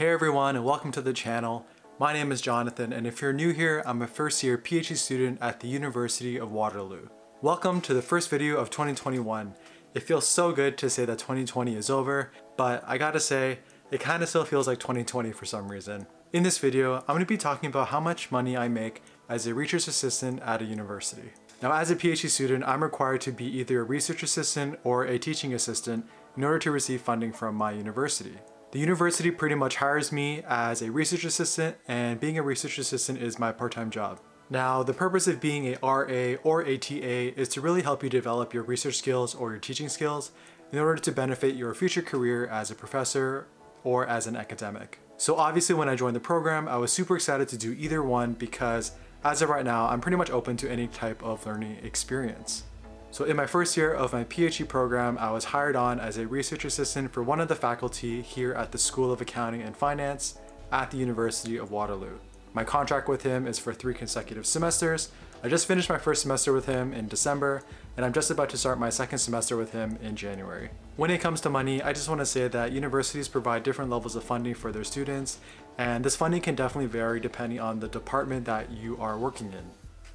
Hey everyone, and welcome to the channel. My name is Jonathan, and if you're new here, I'm a first year PhD student at the University of Waterloo. Welcome to the first video of 2021. It feels so good to say that 2020 is over, but I gotta say, it kinda still feels like 2020 for some reason. In this video, I'm gonna be talking about how much money I make as a research assistant at a university. Now, as a PhD student, I'm required to be either a research assistant or a teaching assistant in order to receive funding from my university. The university pretty much hires me as a research assistant, and being a research assistant is my part-time job. Now, the purpose of being a RA or ATA is to really help you develop your research skills or your teaching skills in order to benefit your future career as a professor or as an academic. So obviously when I joined the program, I was super excited to do either one because as of right now, I'm pretty much open to any type of learning experience. So in my first year of my PhD program, I was hired on as a research assistant for one of the faculty here at the School of Accounting and Finance at the University of Waterloo. My contract with him is for 3 consecutive semesters. I just finished my first semester with him in December, and I'm just about to start my second semester with him in January. When it comes to money, I just want to say that universities provide different levels of funding for their students, and this funding can definitely vary depending on the department that you are working in.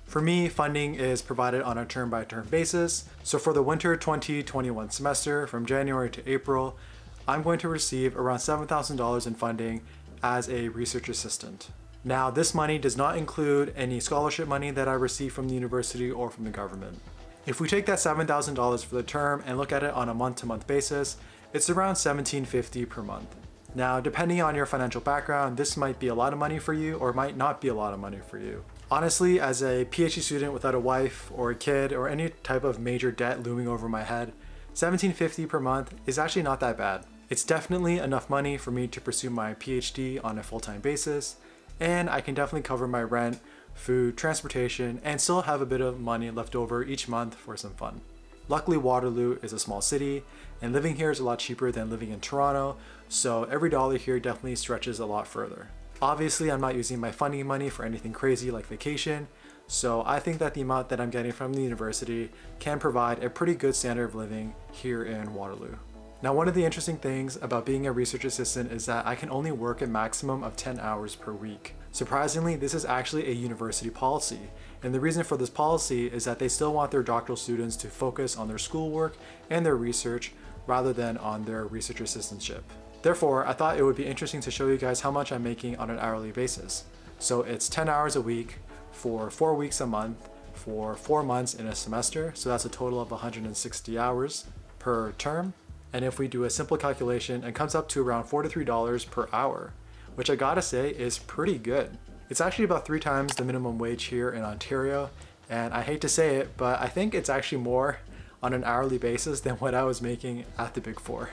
For me, funding is provided on a term-by-term basis. So for the winter 2021 semester, from January to April, I'm going to receive around $7,000 in funding as a research assistant. Now, this money does not include any scholarship money that I receive from the university or from the government. If we take that $7,000 for the term and look at it on a month-to-month basis, it's around $1,750 per month. Now, depending on your financial background, this might be a lot of money for you or might not be a lot of money for you. Honestly, as a PhD student without a wife or a kid or any type of major debt looming over my head, $1,750 per month is actually not that bad. It's definitely enough money for me to pursue my PhD on a full-time basis, and I can definitely cover my rent, food, transportation, and still have a bit of money left over each month for some fun. Luckily, Waterloo is a small city, and living here is a lot cheaper than living in Toronto, so every dollar here definitely stretches a lot further. Obviously, I'm not using my funding money for anything crazy like vacation, so I think that the amount that I'm getting from the university can provide a pretty good standard of living here in Waterloo. Now, one of the interesting things about being a research assistant is that I can only work a maximum of 10 hours per week. Surprisingly, this is actually a university policy, and the reason for this policy is that they still want their doctoral students to focus on their schoolwork and their research rather than on their research assistantship. Therefore, I thought it would be interesting to show you guys how much I'm making on an hourly basis. So it's 10 hours a week for 4 weeks a month for 4 months in a semester. So that's a total of 160 hours per term. And if we do a simple calculation, it comes up to around $43 per hour, which I gotta say is pretty good. It's actually about 3 times the minimum wage here in Ontario. And I hate to say it, but I think it's actually more on an hourly basis than what I was making at the Big Four.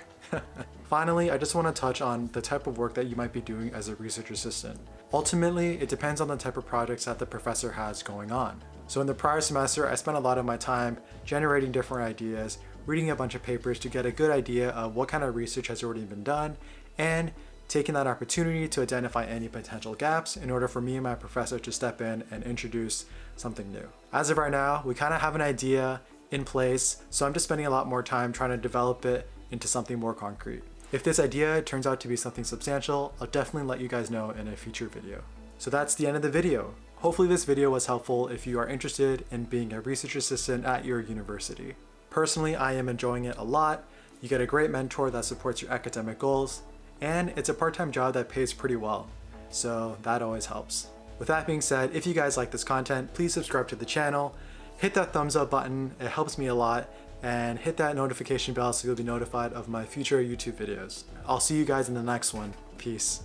Finally, I just want to touch on the type of work that you might be doing as a research assistant. Ultimately, it depends on the type of projects that the professor has going on. So in the prior semester, I spent a lot of my time generating different ideas, reading a bunch of papers to get a good idea of what kind of research has already been done, and taking that opportunity to identify any potential gaps in order for me and my professor to step in and introduce something new. As of right now, we kind of have an idea in place, so I'm just spending a lot more time trying to develop it into something more concrete. If this idea turns out to be something substantial, I'll definitely let you guys know in a future video. So that's the end of the video. Hopefully this video was helpful if you are interested in being a research assistant at your university. Personally, I am enjoying it a lot. You get a great mentor that supports your academic goals, and it's a part-time job that pays pretty well, so that always helps. With that being said, if you guys like this content, please subscribe to the channel, hit that thumbs up button, it helps me a lot, and hit that notification bell so you'll be notified of my future YouTube videos. I'll see you guys in the next one. Peace.